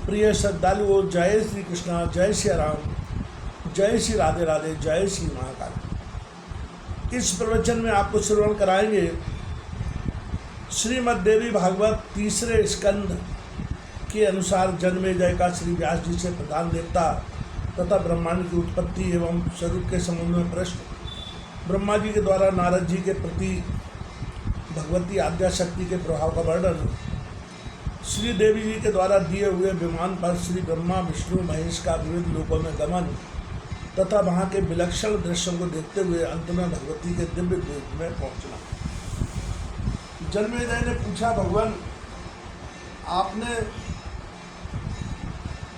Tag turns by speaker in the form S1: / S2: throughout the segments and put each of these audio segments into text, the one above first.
S1: प्रिय श्रद्धालुओं, जय श्री कृष्णा, जय श्री राम, जय श्री राधे राधे, जय श्री महाकाल। इस प्रवचन में आपको श्रवण कराएंगे श्रीमद् देवी भागवत तीसरे स्कंद के अनुसार जन्मेजय का श्री व्यास जी से प्रधान देवता तथा ब्रह्मांड की उत्पत्ति एवं स्वरूप के संबंध में प्रश्न, ब्रह्मा जी के द्वारा नारद जी के प्रति भगवती आद्या शक्ति के प्रभाव का वर्णन, श्री देवी जी के द्वारा दिए हुए विमान पर श्री ब्रह्मा विष्णु महेश का विविध लोकों में गमन तथा वहाँ के विलक्षण दृश्यों को देखते हुए अंत में भगवती के दिव्य द्वीप में पहुँचना। जन्मेजय ने पूछा, भगवान आपने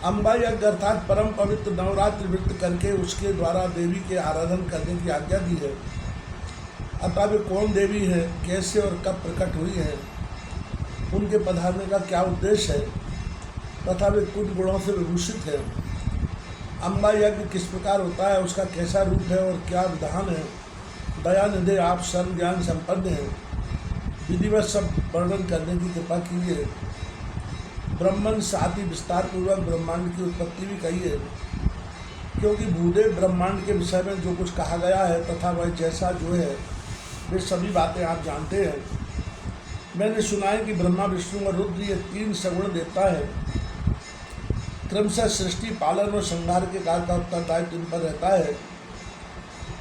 S1: अम्बा यज्ञ अर्थात परम पवित्र नवरात्रि व्रत करके उसके द्वारा देवी के आराधन करने की आज्ञा दी है, अतः वे कौन देवी है, कैसे और कब प्रकट हुई है, उनके पधारने का क्या उद्देश्य है तथा वे कुछ गुणों से विभूषित है, अम्बा यज्ञ किस प्रकार होता है, उसका कैसा रूप है और क्या विधान है। दयानिधि आप सर्व ज्ञान संपन्न हैं, विधिवत सब वर्णन करने की कृपा कीजिए। ब्रह्मन साथ ही विस्तार पूर्वक ब्रह्मांड की उत्पत्ति भी कही है, क्योंकि भूदेव ब्रह्मांड के विषय में जो कुछ कहा गया है तथा वह जैसा जो है वे सभी बातें आप जानते हैं। मैंने सुना है कि ब्रह्मा विष्णु और रुद्र ये तीन सगुण देवता है, क्रमशः सृष्टि पालन और संहार के कार्य का उत्तरदायित्व इन पर रहता है।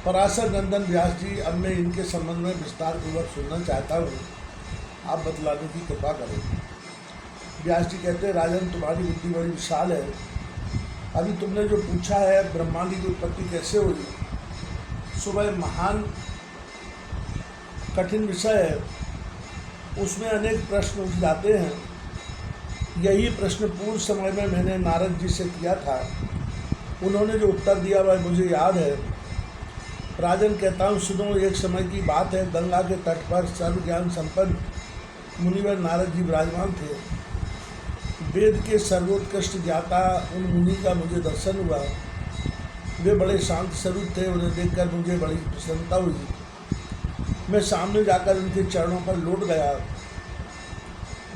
S1: पराशर नंदन व्यास जी, अब मैं इनके संबंध में विस्तार पूर्वक सुनना चाहता हूँ, आप बतलाने की कृपा करें। व्यास जी कहते हैं, राजन तुम्हारी बुद्धि बड़ी विशाल है, अभी तुमने जो पूछा है ब्रह्मांड की उत्पत्ति कैसे हुई, सुबह महान कठिन विषय है, उसमें अनेक प्रश्न उठ जाते हैं। यही प्रश्न पूर्व समय में मैंने नारद जी से किया था, उन्होंने जो उत्तर दिया वह मुझे याद है। राजन कहता हूँ, सुनो, एक समय की बात है, गंगा के तट पर सर्व ज्ञान संपन्न मुनिवर नारद जी विराजमान थे। वेद के सर्वोत्कृष्ट ज्ञाता उन मुनि का मुझे दर्शन हुआ। वे बड़े शांत स्वरूप थे, उन्हें देखकर मुझे बड़ी प्रसन्नता हुई। मैं सामने जाकर उनके चरणों पर लौट गया।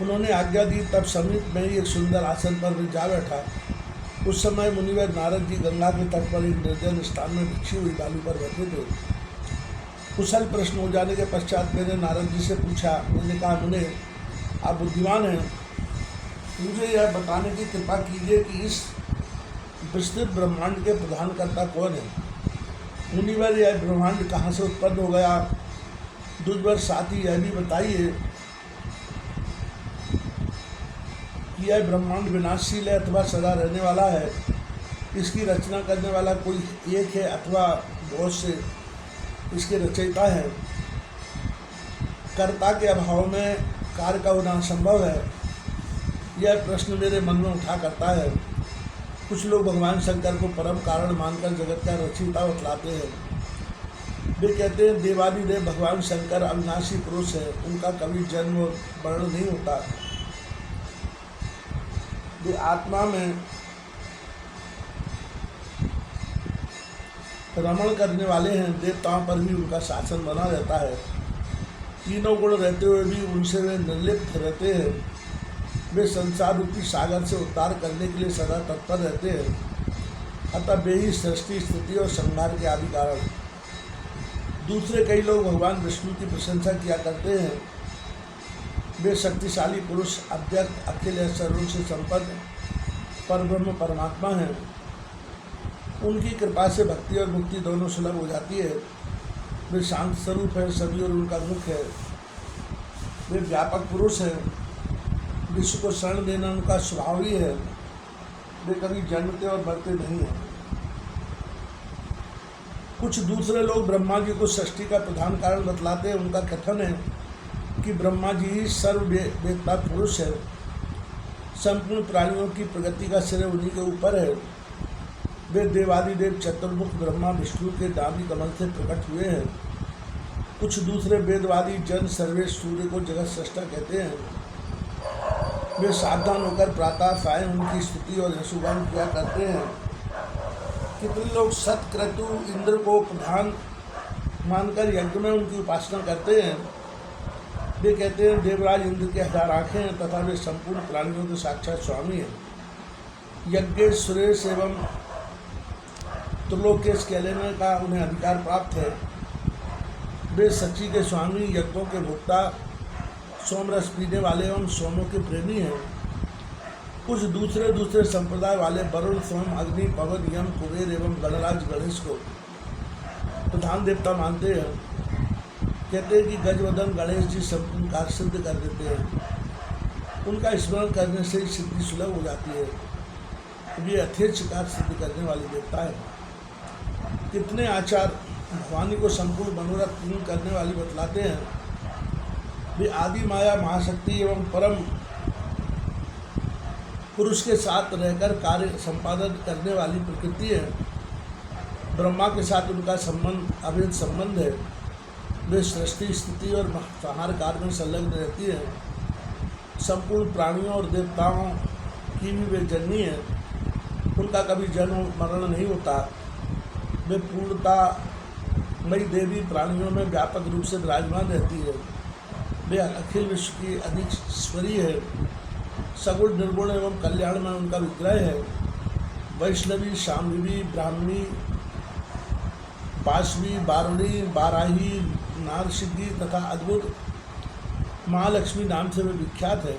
S1: उन्होंने आज्ञा दी, तब समीप में ही एक सुंदर आसन पर मैं जा बैठा। उस समय मुनिवर नारद जी गंगा के तट पर एक निर्जन स्थान में बिछी हुई बालू पर बैठे थे। कुशल प्रश्न हो जाने के पश्चात मैंने नारद जी से पूछा, मैंने कहा, मुने आप बुद्धिमान हैं, मुझे यह बताने की कृपा कीजिए कि इस विस्तृत ब्रह्मांड के प्रधानकर्ता कौन है। मुनिवर, यह ब्रह्मांड कहाँ से उत्पन्न हो गया, दूसर साथ ही यह भी बताइए कि यह ब्रह्मांड विनाशशील है अथवा सदा रहने वाला है, इसकी रचना करने वाला कोई एक है अथवा बहुत से इसके रचयिता हैं। कर्ता के अभाव में कार्य का होना संभव है, यह प्रश्न मेरे मन में उठा करता है। कुछ लोग भगवान शंकर को परम कारण मानकर जगत का रचयिता बतलाते हैं। वे कहते हैं, देवादिदेव भगवान शंकर अविनाशी पुरुष है, उनका कभी जन्म और मरण नहीं होता। वे आत्मा में रमण करने वाले हैं, देवताओं पर भी उनका शासन बना रहता है। तीनों गुण रहते हुए भी उनसे वे निर्लिप्त रहते हैं। वे संसार रूपी सागर से उद्धार करने के लिए सदा तत्पर रहते हैं, अतः वे ही सृष्टि, स्थिति और संहार के आदि कारण। दूसरे कई लोग भगवान विष्णु की प्रशंसा किया करते हैं। वे शक्तिशाली पुरुष, अव्यक्त, अखिल सर्वों से संपन्न परब्रह्म परमात्मा हैं। उनकी कृपा से भक्ति और मुक्ति दोनों सुलभ हो जाती है। वे शांत स्वरूप है, सभी और उनका मुख है। वे व्यापक पुरुष हैं, विश्व को शरण देना उनका स्वभाव ही है। वे कभी जन्मते और मरते नहीं हैं। कुछ दूसरे लोग ब्रह्मा जी को सृष्टि का प्रधान कारण बतलाते हैं। उनका कथन है कि ब्रह्मा जी ही सर्ववेत्ता पुरुष है, संपूर्ण प्राणियों की प्रगति का श्रेय उन्हीं के ऊपर है। वे देवादिदेव चतुर्मुख ब्रह्मा विष्णु के दामी कमल से प्रकट हुए हैं। कुछ दूसरे वेदवादी जन सर्वेश सूर्य को जगत सृष्टा कहते हैं। वे सावधान होकर प्रातः साय उनकी स्तुति और यशुगान किया करते हैं। कितने लोग सतक्रतु इंद्र को प्रधान मानकर यज्ञ में उनकी उपासना करते हैं। वे कहते हैं, देवराज इंद्र के 1000 आँखें हैं तथा वे संपूर्ण प्राणियों के साक्षात स्वामी हैं। यज्ञेश सुरेश एवं त्रिलोकेश कहलाने का उन्हें अधिकार प्राप्त है। वे सच्ची के स्वामी, यज्ञों के भोक्ता, सोमरस पीने वाले एवं सोमों के प्रेमी हैं। कुछ दूसरे संप्रदाय वाले वरुण, सोम, अग्नि, पवन, यम, कुबेर एवं गणराज गणेश को प्रधान देवता मानते हैं। कहते हैं कि गजवदन गणेश जी संपूर्ण कार्य सिद्ध कर देते हैं। उनका स्मरण करने से ही सिद्धि सुलभ हो जाती है। ये यथेच्छ कार्य सिद्ध करने वाले देवता है। कितने आचार भवानी को संपूर्ण मनोरथ पूर्ण करने वाली बतलाते हैं। वे आदि माया महाशक्ति एवं परम पुरुष के साथ रहकर कार्य संपादन करने वाली प्रकृति है। ब्रह्मा के साथ उनका संबंध अभेद संबंध है। वे सृष्टि, स्थिति और संहार कार्य में संलग्न रहती है। संपूर्ण प्राणियों और देवताओं की भी वे जननी है। उनका कभी जन्म मरण नहीं होता। वे पूर्णता मई देवी प्राणियों में व्यापक रूप से विराजमान रहती है। वे अखिल विश्व की अधीश्वरी है। सगुण, निर्गुण एवं कल्याण में उनका विग्रह है। वैष्णवी, शाम्भवी, ब्राह्मणी, पाशवी, बारुणी, बाराही, नारसिद्धि तथा अद्भुत महालक्ष्मी नाम से वे विख्यात है।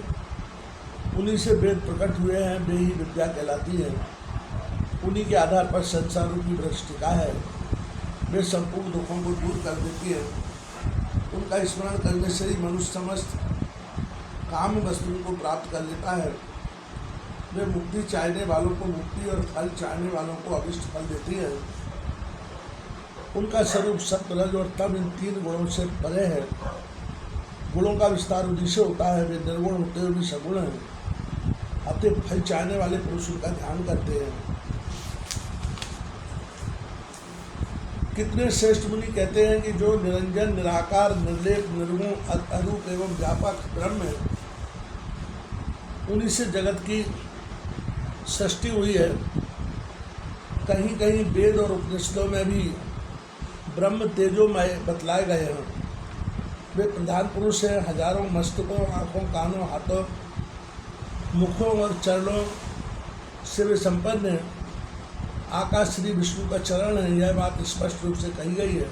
S1: उन्हीं से वेद प्रकट हुए हैं। वे ही विद्या कहलाती है। उन्हीं के आधार पर संसार रूपी वृक्ष टिका है। वे संपूर्ण दुखों को दूर कर देती है। उनका स्मरण करने से ही मनुष्य समस्त काम वस्तुओं को प्राप्त कर लेता है। वे मुक्ति चाहने वालों को मुक्ति और फल चाहने वालों को अभिष्ट फल देती है। उनका स्वरूप सत्व, रज और तम इन तीन गुणों से परे है। गुणों का विस्तार उद्देश्य होता है। वे निर्गुण होते हुए भी सगुण हैं। अतः फल चाहने वाले पुरुष उनका ध्यान करते हैं। कितने श्रेष्ठ मुनि कहते हैं कि जो निरंजन, निराकार, निर्लेप, निर्गुण, अरूप एवं व्यापक ब्रह्म है, उन्हीं से जगत की सृष्टि हुई है। कहीं कहीं वेद और उपनिषदों में भी ब्रह्म तेजोमय बतलाए गए हैं। वे प्रधान पुरुष हैं। हजारों मस्तकों, आँखों, कानों, हाथों, मुखों और चरणों से वे संपन्न हैं। आकाश श्री विष्णु का चरण है। यह बात स्पष्ट रूप से कही गई है।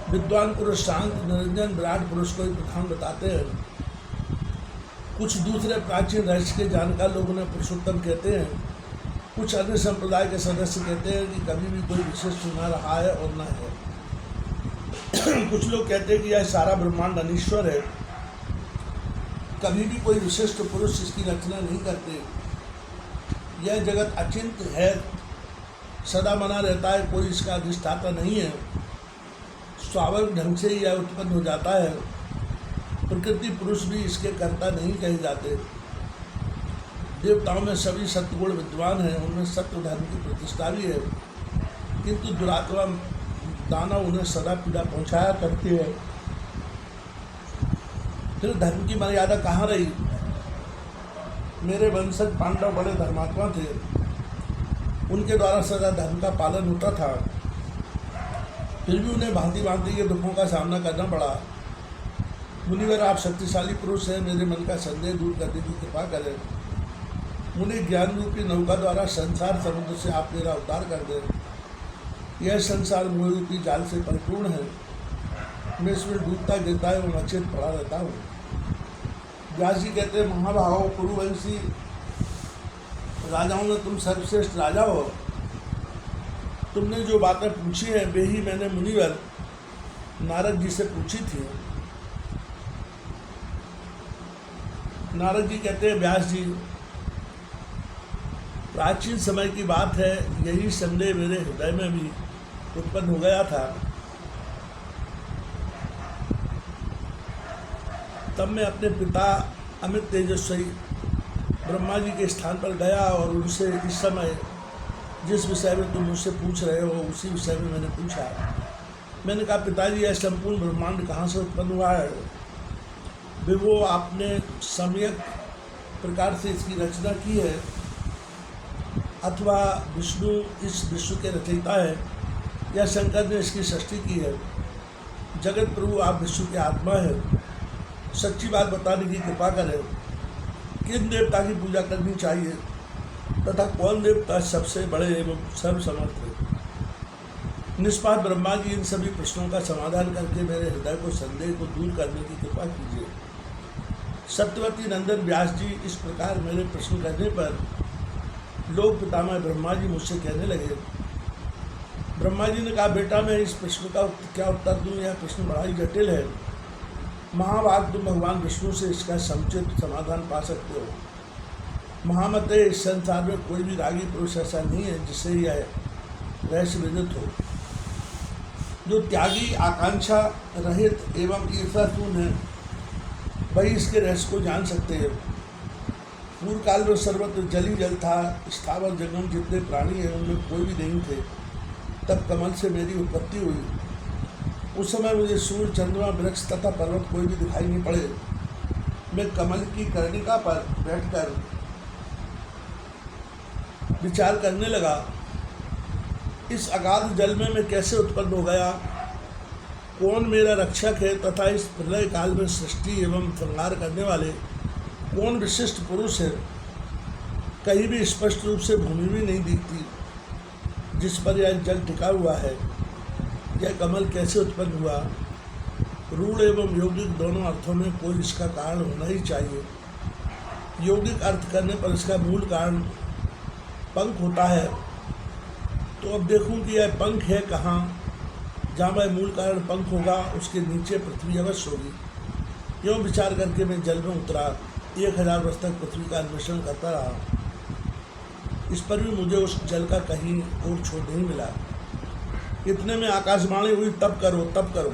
S1: विद्वान पुरुष शांत, निरंजन, विराट पुरुष को ही प्रधान बताते हैं। कुछ दूसरे प्राचीन रहस्य के जानकार लोग उन्हें पुरुषोत्तम कहते हैं। कुछ अन्य संप्रदाय के सदस्य कहते हैं कि कभी भी कोई विशिष्ट न रहा है और न है। कुछ लोग कहते हैं कि यह सारा ब्रह्मांड अनीश्वर है। कभी भी कोई विशिष्ट पुरुष इसकी रचना नहीं करते। यह जगत अचिंत्य है, सदा बना रहता है, कोई इसका अधिष्ठाता नहीं है। स्वाभाविक ढंग से ही यह उत्पन्न हो जाता है। प्रकृति पुरुष भी इसके कर्ता नहीं कहे जाते। देवताओं में सभी सत्गुण विद्वान हैं। उनमें सत्य धर्म की प्रतिष्ठा भी है, किंतु दुरात्मा दानव उन्हें सदा पीड़ा पहुँचाया करती है। फिर धर्म की मर्यादा कहाँ रही? मेरे वंशज पांडव बड़े धर्मात्मा थे। उनके द्वारा सदा धर्म का पालन होता था। फिर भी उन्हें भांति भांति के दुखों का सामना करना पड़ा। मुनिवर, आप शक्तिशाली पुरुष हैं। मेरे मन का संदेह दूर करने की कृपा करें। मुनि ज्ञान रूपी नौका द्वारा संसार समुद्र से आप मेरा उद्धार कर दें। यह संसार मोह रूपी जाल से परिपूर्ण है। मैं इसमें डूबता गिरता एवं अचेत पड़ा रहता हूँ। व्यास जी कहते हैं, महाभाव कुरुवंशी राजाओं में तुम सर्वश्रेष्ठ राजा हो। तुमने जो बातें पूछी हैं वे ही मैंने मुनिवर नारद जी से पूछी थी। नारद जी कहते हैं, व्यास जी, प्राचीन समय की बात है। यही संदेह मेरे हृदय में भी उत्पन्न हो गया था। तब मैं अपने पिता अमित तेजस्वी ब्रह्मा जी के स्थान पर गया और उनसे इस समय जिस विषय में तुम मुझसे पूछ रहे हो उसी विषय में मैंने पूछा। मैंने कहा, पिताजी, यह संपूर्ण ब्रह्मांड कहाँ से उत्पन्न हुआ है? वे वो आपने सम्यक प्रकार से इसकी रचना की है अथवा विष्णु इस विश्व के रचयिता है या शंकर ने इसकी सृष्टि की है? जगत प्रभु, आप विश्व के आत्मा है। सच्ची बात बताने की कृपा करें। किन देवता की पूजा करनी चाहिए तथा कौन देवता सबसे बड़े एवं सर्वसमर्थ है। निष्पाप ब्रह्मा जी, इन सभी प्रश्नों का समाधान करके मेरे हृदय को संदेह को दूर करने की कृपा कीजिए। सत्यवती नंदन व्यास जी इस प्रकार मेरे प्रश्न करने पर लोक पितामह ब्रह्मा जी मुझसे कहने लगे। ब्रह्मा जी ने कहा, बेटा मैं इस प्रश्न का क्या उत्तर दूं? यह प्रश्न बड़ा ही जटिल है। महाभाग तुम भगवान विष्णु से इसका समुचित समाधान पा सकते हो। महामते इस संसार में कोई भी रागी पुरुष ऐसा नहीं है जिससे यह रहस्य विदित हो। जो त्यागी, आकांक्षा रहित एवं ईर्ष्याशून्य है वही इसके रहस्य को जान सकते हैं। पूर्व काल में सर्वत्र जल ही जल था। स्थावर जंगम जितने प्राणी हैं उनमें कोई भी नहीं थे। तब कमल से मेरी उत्पत्ति हुई। उस समय मुझे सूर्य, चंद्रमा, वृक्ष तथा पर्वत कोई भी दिखाई नहीं पड़े। मैं कमल की कर्णिका पर बैठकर विचार करने लगा, इस अगाध जल में मैं कैसे उत्पन्न हो गया, कौन मेरा रक्षक है तथा इस प्रलय काल में सृष्टि एवं संहार करने वाले कौन विशिष्ट पुरुष है। कहीं भी स्पष्ट रूप से भूमि भी नहीं दिखती जिस पर यह जल टिका हुआ है। यह कमल कैसे उत्पन्न हुआ? रूढ़ एवं यौगिक दोनों अर्थों में कोई इसका कारण होना ही चाहिए। यौगिक अर्थ करने पर इसका मूल कारण पंख होता है, तो अब देखूं कि यह पंख है कहाँ। जहाँ वह मूल कारण पंख होगा उसके नीचे पृथ्वी अवश्य होगी। यूँ विचार करके मैं जल में उतरा। 1000 वर्ष तक पृथ्वी का अन्वेषण करता रहा। इस पर भी मुझे उस जल का कहीं और छोड़ नहीं मिला। इतने में आकाशवाणी हुई, तब करो तब करो।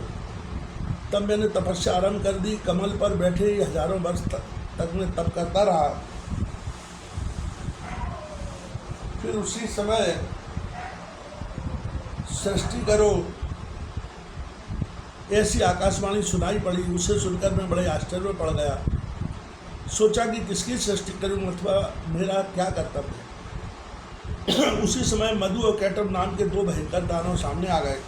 S1: तब मैंने तपस्या आरंभ कर दी। कमल पर बैठे ही हजारों वर्ष तक मैं तप करता रहा। फिर उसी समय सृष्टि करो ऐसी आकाशवाणी सुनाई पड़ी। उसे सुनकर मैं बड़े आश्चर्य में पड़ गया। सोचा कि किसकी सृष्टि करूं अथवा मेरा क्या कर्तव्य है। उसी समय मधु और कैटब नाम के 2 भयंकर दानव सामने आ गए।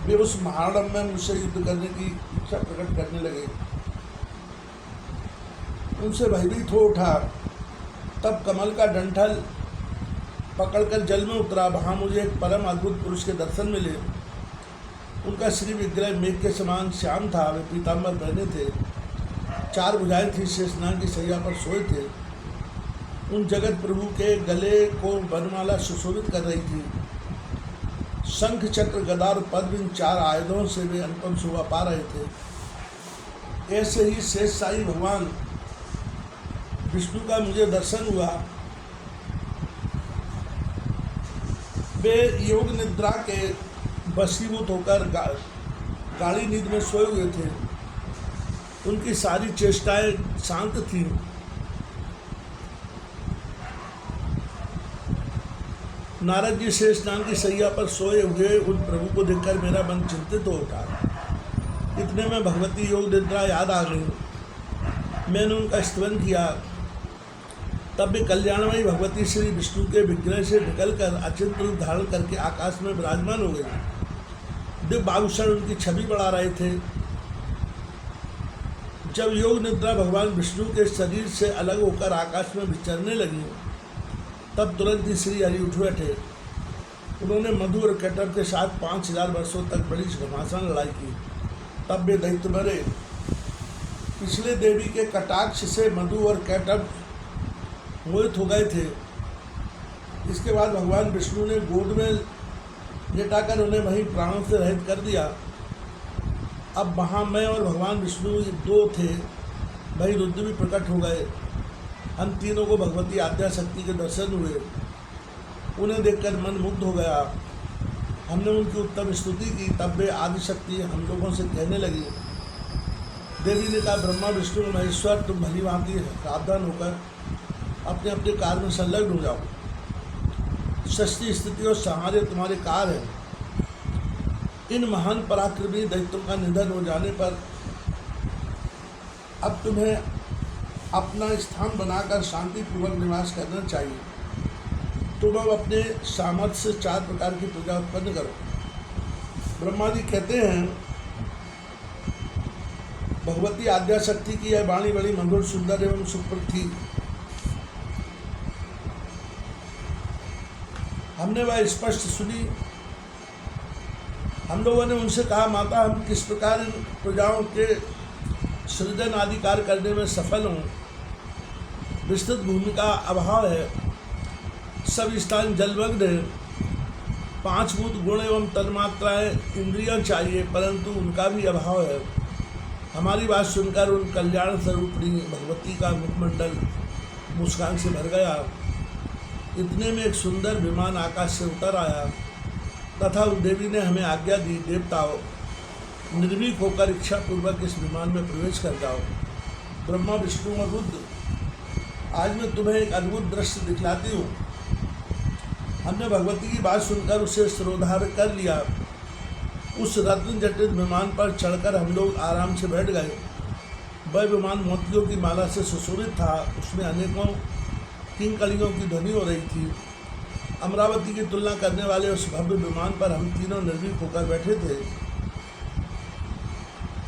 S1: वे उस महारणम में मुझसे युद्ध करने की इच्छा प्रकट करने लगे। उनसे भयभीत हो उठा। तब कमल का डंठल पकड़कर जल में उतरा। वहाँ मुझे एक परम अद्भुत पुरुष के दर्शन मिले। उनका श्री विग्रह मेघ के समान श्याम था। वे पीताम्बर पहने थे, 4 भुजाएं थी, शेषनाग की शैया पर सोए थे। उन जगत प्रभु के गले को वनमाला सुशोभित कर रही थी। शंख, चक्र, गदा और पद्म, इन 4 आयुधों से वे अनुपम शोभा पा रहे थे। ऐसे ही शेष साई भगवान विष्णु का मुझे दर्शन हुआ। वे योग निद्रा के वशीभूत होकर गाढ़ी नींद में सोए हुए थे। उनकी सारी चेष्टाएं शांत थीं। नारद जी शेषनाग की शैया पर सोए हुए उन प्रभु को देखकर मेरा मन चिंतित हो उठा। इतने में भगवती योग निद्रा याद आ गई। मैंने उनका स्तवन किया। तब वे कल्याणमयी भगवती श्री विष्णु के विग्रह से निकलकर अचिंत रूप धारण करके आकाश में विराजमान हो गई। दिव्य आभूषण उनकी छवि बढ़ा रहे थे। जब योग निद्रा भगवान विष्णु के शरीर से अलग होकर आकाश में विचरने लगी, तब तुरंत ही श्री हरि उठ बैठे। उन्होंने मधु और कैटब के साथ 5000 वर्षों तक बड़ी घमासान लड़ाई की। तब वे दैत्य मरे। पिछले देवी के कटाक्ष से मधु और कैटब मोहित हो गए थे। इसके बाद भगवान विष्णु ने गोद में लेटाकर उन्हें वहीं प्राणों से रहित कर दिया। अब वहाँ मैं और भगवान विष्णु 2 थे। वहीं रुद्र भी प्रकट हो गए। हम तीनों को भगवती आद्या शक्ति के दर्शन हुए। उन्हें देखकर मन मुग्ध हो गया। हमने उनकी उत्तम स्तुति की। तब वे आदिशक्ति हम लोगों से कहने लगी। देवी ने कहा, ब्रह्मा, विष्णु, महेश्वर, तुम भली भांति सावधान होकर अपने अपने कार्य में संलग्न हो जाओ। सृष्टि, स्थिति और संहार तुम्हारे कार्य हैं। इन महान पराक्रमी दैत्यों का निधन हो जाने पर अब तुम्हें अपना स्थान बनाकर शांतिपूर्वक निवास करना चाहिए। तुम अब अपने सामर्थ्य से 4 प्रकार की पूजा उत्पन्न करो। ब्रह्मा जी कहते हैं, भगवती आद्या शक्ति की यह वाणी बड़ी मधुर, सुंदर एवं सुप्रद थी। हमने वह स्पष्ट सुनी। हम लोगों ने उनसे कहा, माता, हम किस प्रकार इन प्रजाओं के सृजन आदि कार्य करने में सफल हों? विस्तृत भूमि का अभाव है, सब स्थान जलमग्न है, 5 भूत गुण एवं तन्मात्राएँ इंद्रियां चाहिए, परंतु उनका भी अभाव है। हमारी बात सुनकर उन कल्याण स्वरूपिणी भगवती का मुखमंडल मुस्कान से भर गया। इतने में एक सुंदर विमान आकाश से उतर आया तथा उन देवी ने हमें आज्ञा दी, देवताओं, निर्भीक होकर इच्छापूर्वक इस विमान में प्रवेश कर जाओ। ब्रह्मा, विष्णु और रुद्र, आज मैं तुम्हें एक अद्भुत दृश्य दिखलाती हूँ। हमने भगवती की बात सुनकर उसे शिरोधार्य कर लिया। उस रत्न जटित विमान पर चढ़कर हम लोग आराम से बैठ गए। वह विमान मोतियों की माला से सुशोभित था। उसमें अनेकों किंकलियों की ध्वनि हो रही थी। अमरावती की तुलना करने वाले उस भव्य विमान पर हम तीनों निर्भीक होकर बैठे थे।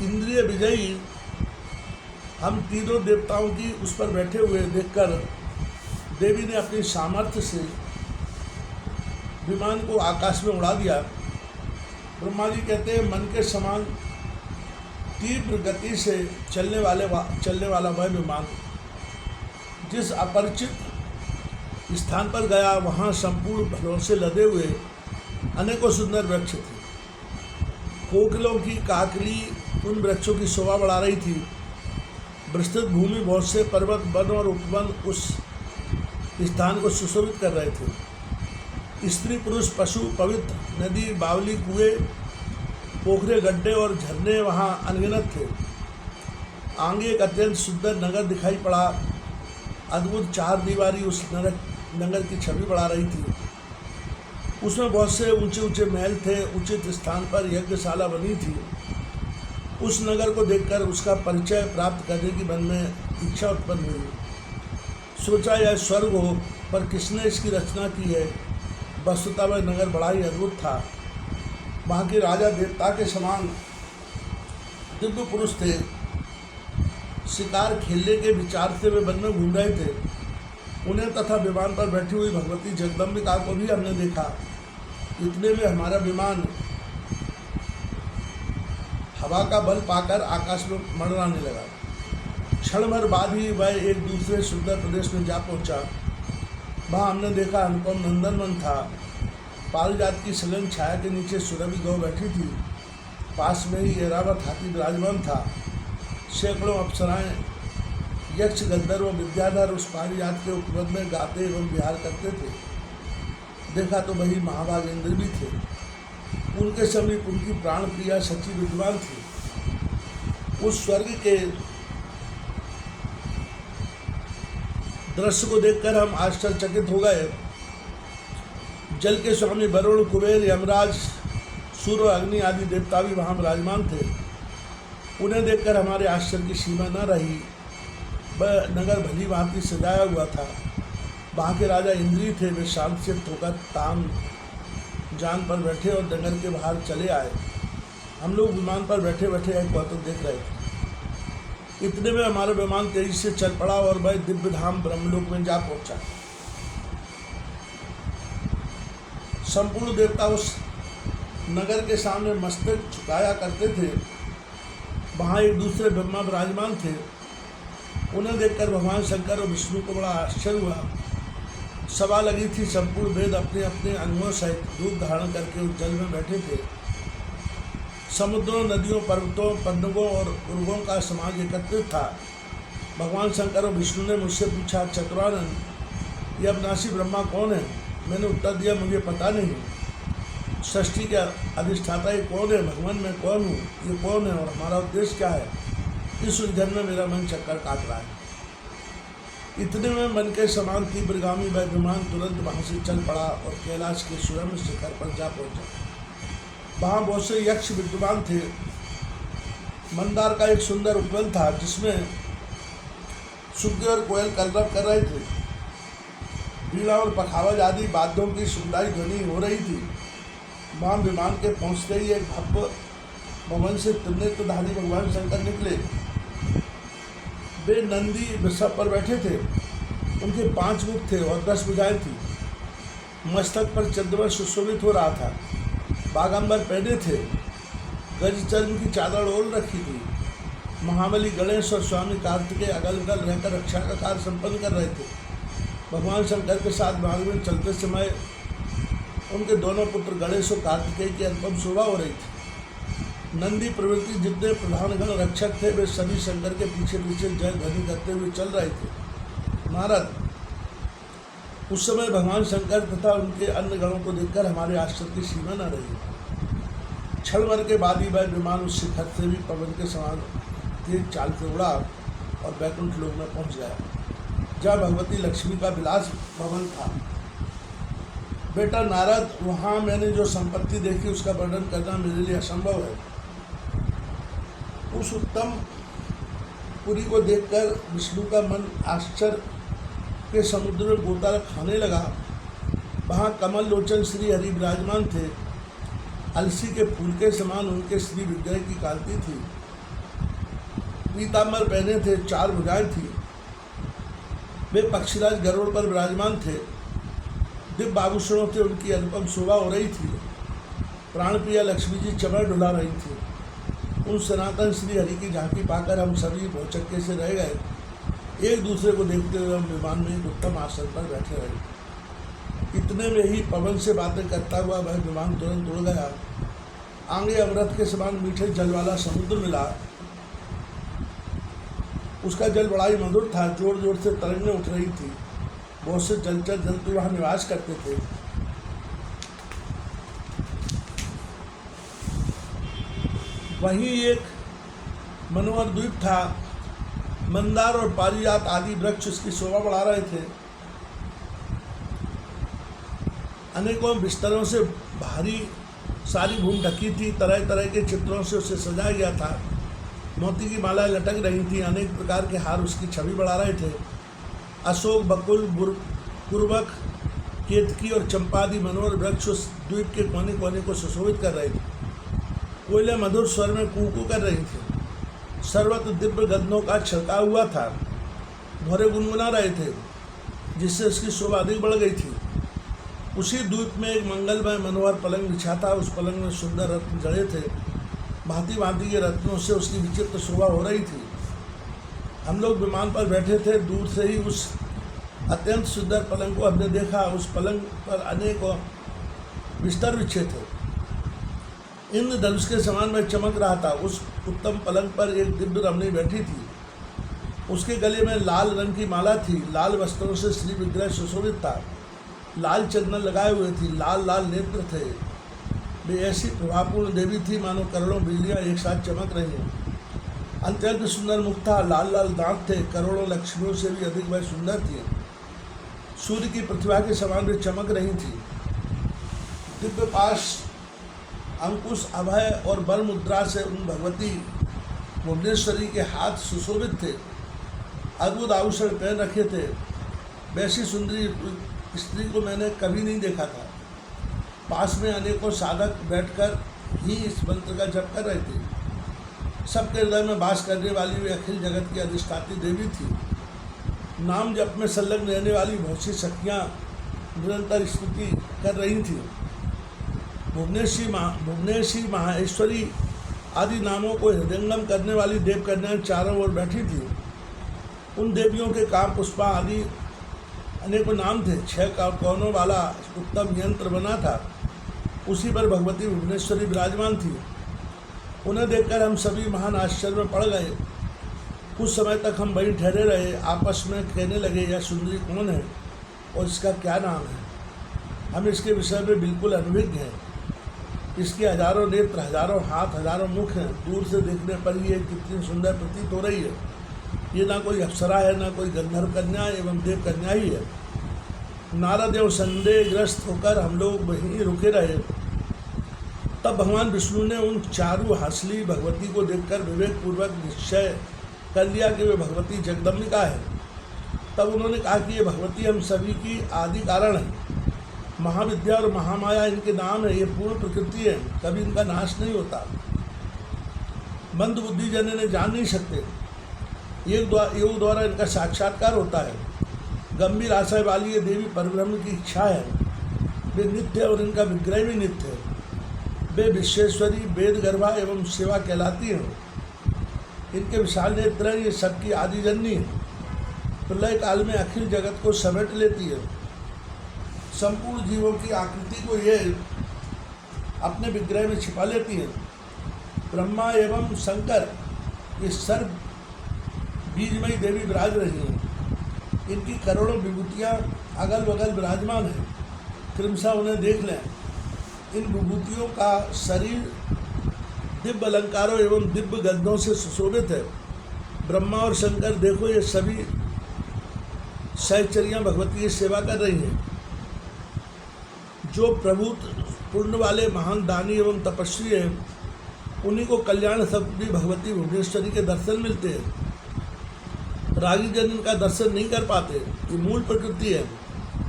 S1: इंद्रिय विजयी हम तीनों देवताओं की उस पर बैठे हुए देखकर देवी ने अपनी सामर्थ्य से विमान को आकाश में उड़ा दिया। ब्रह्मा जी कहते हैं, मन के समान तीव्र गति से चलने वाला वह विमान जिस अपरिचित स्थान पर गया, वहाँ संपूर्ण फलों से लदे हुए अनेकों सुंदर वृक्ष थे। कोकिलों की काकली उन वृक्षों की शोभा बढ़ा रही थी। विस्तृत भूमि, बहुत से पर्वत, वन और उपवन उस स्थान को सुशोभित कर रहे थे। स्त्री, पुरुष, पशु, पवित्र नदी, बावली, कुएं, पोखरे, गड्ढे और झरने वहाँ अनगिनत थे। आगे एक अत्यंत सुंदर नगर दिखाई पड़ा। अद्भुत 4 दीवारी उस नगर की छवि बढ़ा रही थी। उसमें बहुत से ऊंचे ऊंचे महल थे। उचित स्थान पर यज्ञशाला बनी थी। उस नगर को देखकर उसका परिचय प्राप्त करने की मन में इच्छा उत्पन्न हुई। सोचा यह स्वर्ग हो, पर किसने इसकी रचना की है? वस्तुतः वह नगर बड़ा ही अद्भुत था। वहाँ के राजा देवता के समान दिव्य पुरुष थे। शिकार खेलने के विचार से वे वन में घूम रहे थे। उन्हें तथा विमान पर बैठी हुई भगवती जगदम्बिका को भी हमने देखा। इतने में हमारा विमान हवा का बल पाकर आकाश में मंडराने लगा। क्षण भर बाद ही वह एक दूसरे सुंदर प्रदेश में जा पहुंचा। वहाँ हमने देखा अनुपम नंदनवन था। पारिजात की सघन छाया के नीचे सुरभि गौ बैठी थी। पास में ही ऐरावत हाथी विराजमान था। सैकड़ों अप्सराएं, यक्ष, गंधर्व, विद्याधर उस पारिजात के उपवन में गाते एवं विहार करते थे। देखा तो वही महाभाग इंद्र भी थे। उनके समीप उनकी प्राण प्रिया सची विद्वान थी। उस स्वर्ग के दृश्य को देखकर हम आश्चर्यचकित हो गए। जल के स्वामी वरुण, कुबेर, यमराज, सूर्य, अग्नि आदि देवता भी वहाँ विराजमान थे। उन्हें देखकर हमारे आश्चर्य की सीमा न रही। वह नगर भली भांति सजाया हुआ था। वहाँ के राजा इंद्री थे। वे शांत से होकर ताम जान पर बैठे और नगर के बाहर चले आए। हम लोग विमान पर बैठे बैठे एक कौतुक देख रहे थे। इतने में हमारा विमान तेजी से चल पड़ा और वह दिव्य धाम ब्रह्मलोक में जा पहुंचा। संपूर्ण देवता उस नगर के सामने मस्तक झुकाया करते थे। वहाँ एक दूसरे ब्रह्मा विराजमान थे। उन्हें देखकर भगवान शंकर और विष्णु को बड़ा आश्चर्य हुआ। सभा लगी थी। संपूर्ण वेद अपने अपने अंगों सहित रूप धारण करके उस जल में बैठे थे। समुद्रों, नदियों, पर्वतों, पन्नगों और उर्गों का समाज एकत्रित था। भगवान शंकर और विष्णु ने मुझसे पूछा, चतुरानन, यह अविनाशी ब्रह्मा कौन है? मैंने उत्तर दिया, मुझे पता नहीं। सृष्टि के अधिष्ठाता ये कौन है? भगवान मैं कौन हूँ? ये कौन है और हमारा उद्देश्य क्या है? इस उलझन में मेरा मन चक्कर काट रहा है। इतने में मन के समान तीव्रगामी वह विमान तुरंत वहाँ से चल पड़ा और कैलाश के सुरम्य शिखर पर जा पहुँचा। वहाँ बहुत से यक्ष विद्वान थे। मंदार का एक सुंदर उपवन था जिसमें सुग्गे और कोयल कलरव कर रहे थे। वीणा और पखावज आदि वाद्यों की सुंदर ध्वनि हो रही थी। वहाँ विमान के पहुँचते ही एक भव्य भवन से त्रिनेत्रधारी भगवान शंकर निकले। वे नंदी वृषभ पर बैठे थे। उनके 5 मुख थे और 10 भुजाएं थी। मस्तक पर चंद्रमा सुशोभित हो रहा था। बागंबर पहने थे, गज चर्म की चादर ओढ़ रखी थी। महाबली गणेश और स्वामी कार्तिकेय अगल बगल रहकर रक्षा का कार्य संपन्न कर रहे थे। भगवान शंकर के साथ मार्ग में चलते समय उनके दोनों पुत्र गणेश और कार्तिकेय की अनुपम शोभा हो रही थी। नंदी प्रवृत्ति जितने प्रधान गण रक्षक थे वे सभी शंकर के पीछे पीछे जय ध्वनि करते हुए चल रहे थे। नारद, उस समय भगवान शंकर तथा उनके अन्य गणों को देखकर हमारे आश्चर्य की सीमा न रही। क्षण भर के बाद ही वह विमान उस शिखर से भी पवन के समान तेज चाल से उड़ा और बैकुंठ लोक में पहुंच गया, जहाँ भगवती लक्ष्मी का विलास भवन था। बेटा नारद, वहाँ मैंने जो संपत्ति देखी उसका वर्णन करना मेरे लिए असंभव है। उस उत्तम पुरी को देखकर विष्णु का मन आश्चर्य के समुद्र में गोता खाने लगा। वहाँ कमल लोचन श्री हरि विराजमान थे। अलसी के फूल के समान उनके श्री विग्रह की कांति थी। पीताम्बर पहने थे, 4 भुजाएं थी। वे पक्षीराज गरुड़ पर विराजमान थे। दिव्य आभूषणों से उनकी अनुपम शोभा हो रही थी। प्राणप्रिया लक्ष्मी जी चमर डुला रही थी। उन सनातन श्री हरि की झांकी पाकर हम सभी भौचक्के से रह गए। एक दूसरे को देखते हुए हम विमान में एक उत्तम आसन पर बैठे रहे। इतने में ही पवन से बातें करता हुआ वह विमान तुरंत उड़ गया। आगे अमृत के समान मीठे जल वाला समुद्र मिला। उसका जल बड़ा ही मधुर था। जोर जोर से तरंगें उठ रही थी। बहुत से जलचर जंतु वहाँ निवास करते थे। वहीं एक मनोहर द्वीप था। मंदार और पारिजात आदि वृक्ष उसकी शोभा बढ़ा रहे थे। अनेकों बिस्तरों से भारी सारी भूमि ढकी थी। तरह तरह के चित्रों से उसे सजाया गया था। मोती की मालाएं लटक रही थी। अनेक प्रकार के हार उसकी छवि बढ़ा रहे थे। अशोक, बकुल, कुर्बक, केतकी और चंपादि मनोहर वृक्ष उस द्वीप के कोने कोने को सुशोभित कर रहे थे। कोयले मधुर स्वर में कूकू कर रही थी। सर्वत्र दिव्य गंधों का छिड़काव हुआ था। भौरे गुनगुना रहे थे, जिससे उसकी शोभा अधिक बढ़ गई थी। उसी द्वीप में एक मंगलमय मनोहर पलंग बिछा था। उस पलंग में सुंदर रत्न जड़े थे। भांति भांति के रत्नों से उसकी विचित्र शोभा हो रही थी। हम लोग विमान पर बैठे थे। दूर से ही उस अत्यंत सुंदर पलंग को हमने देखा। उस पलंग पर अनेकों बिस्तर बिछे थे। इंद्रधनुष के समान में चमक रहा था। उस उत्तम पलंग पर एक दिव्य रमणी बैठी थी। उसके गले में लाल रंग की माला थी। लाल वस्त्रों से श्री विग्रह सुशोभित था। लाल चंदन लगाए हुए थी। लाल लाल नेत्र थे। वे ऐसी प्रभावपूर्ण देवी थी मानो करोड़ों बिजलियाँ एक साथ चमक रही हैं। अत्यंत सुंदर मुख था। लाल लाल दांत थे। करोड़ों लक्ष्मियों से भी अधिक वह सुंदर थी। सूर्य की प्रतिभा के समान वे चमक रही थी। दिव्य पाश, अंकुश, अभय और बल मुद्रा से उन भगवती भुवनेश्वरी के हाथ सुशोभित थे। अद्भुत आभूषण पहन रखे थे। वैसी सुंदरी स्त्री को मैंने कभी नहीं देखा था। पास में अनेकों साधक बैठकर ही इस मंत्र का जप कर रहे थे। सबके हृदय में वास करने वाली वे अखिल जगत की अधिष्ठात्री देवी थी। नाम जप में संलग्न रहने वाली बहुत सी शक्तियाँ निरंतर स्तुति कर रही थी। भुवनेश्वरी, माहेश्वरी आदि नामों को हृदयंगम करने वाली देव कन्याएं चारों ओर बैठी थी। उन देवियों के काम पुष्पा आदि अनेकों नाम थे। 6 कोनों वाला उत्तम यंत्र बना था। उसी पर भगवती भुवनेश्वरी विराजमान थी। उन्हें देखकर हम सभी महान आश्चर्य में पड़ गए। कुछ समय तक हम वहीं ठहरे रहे। आपस में कहने लगे, यह सुंदरी कौन है और इसका क्या नाम है? हम इसके विषय में बिल्कुल अनभिज्ञ हैं। इसके हजारों नेत्र, हजारों हाथ, हजारों मुख हैं। दूर से देखने पर ही ये कितनी सुंदर प्रतीत हो रही है। ये ना कोई अप्सरा है, ना कोई गंधर्व कन्या एवं देव कन्या ही है। नारद एवं संदेहग्रस्त होकर हम लोग वहीं रुके रहे। तब भगवान विष्णु ने उन चारु हासली भगवती को देखकर विवेकपूर्वक निश्चय कर लिया कि वे भगवती जगदम्बिका है। तब उन्होंने कहा कि ये भगवती हम सभी की आदि कारण है। महाविद्या और महामाया इनके नाम है। ये पूर्ण प्रकृति है, कभी इनका नाश नहीं होता। मंद बुद्धि जन इन्हें जान नहीं सकते। योग द्वारा इनका साक्षात्कार होता है। गंभीर आशय वाली ये देवी परब्रह्म की इच्छा है। वे नित्य और इनका विग्रह भी नित्य है। वे विश्वेश्वरी, वेद गर्भा एवं सेवा कहलाती हैं। इनके विशाल नेत्र हैं, ये सबकी आदि जननी है। प्रलय काल में अखिल जगत को समेट लेती है। संपूर्ण जीवों की आकृति को ये अपने विग्रह में छिपा लेती है। ब्रह्मा एवं शंकर ये सर्व बीजमयी देवी विराज रही हैं। इनकी करोड़ों विभूतियाँ अगल बगल विराजमान हैं। क्रमशः उन्हें देख लें। इन विभूतियों का शरीर दिव्य अलंकारों एवं दिव्य गंधों से सुशोभित है। ब्रह्मा और शंकर देखो, ये सभी सहचरियाँ भगवती की सेवा कर रही हैं। जो प्रभु पुण्य वाले महान दानी एवं तपस्वी हैं, उन्हीं को कल्याण स्वरूपिणी भगवती भुवनेश्वरी के दर्शन मिलते हैं। रागी जन इनका दर्शन नहीं कर पाते। ये मूल प्रकृति है,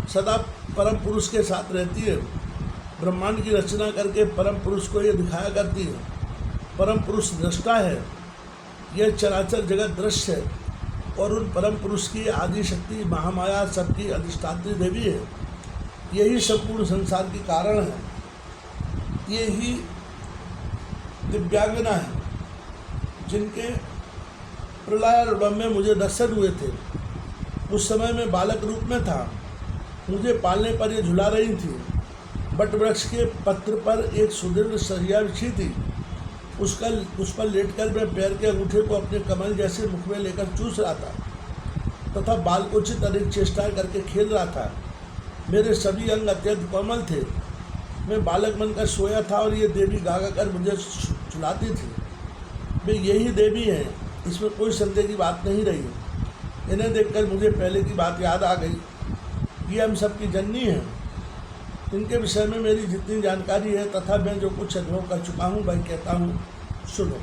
S1: सदा परम पुरुष के साथ रहती है। ब्रह्मांड की रचना करके परम पुरुष को ये दिखाया करती है। परम पुरुष दृष्टा है। यह चराचर जगत दृश्य है और उन परम पुरुष की आदि शक्ति महामाया सबकी अधिष्ठात्री देवी है। यही संपूर्ण संसार की कारण है। ये ही दिव्यांगना है जिनके प्रलयारंभ में मुझे दर्शन हुए थे। उस समय मैं बालक रूप में था। मुझे पालने पर ये झुला रही थी। बट वृक्ष के पत्र पर एक सुदृढ़ सरिया बिछी थी। उस पर लेटकर मैं पैर के अंगूठे को अपने कमल जैसे मुख में लेकर चूस रहा था तथा बालकोचित अनेक चेष्टाएं करके खेल रहा था। मेरे सभी अंग अत्यंत कोमल थे। मैं बालक बनकर सोया था और ये देवी गागा कर मुझे झुलाती थी। वे यही देवी हैं, इसमें कोई संदेह की बात नहीं रही। इन्हें देखकर मुझे पहले की बात याद आ गई। ये हम सब की जननी हैं। इनके विषय में मेरी जितनी जानकारी है तथा मैं जो कुछ अनुभव कर चुका हूँ वही कहता हूँ, सुनो।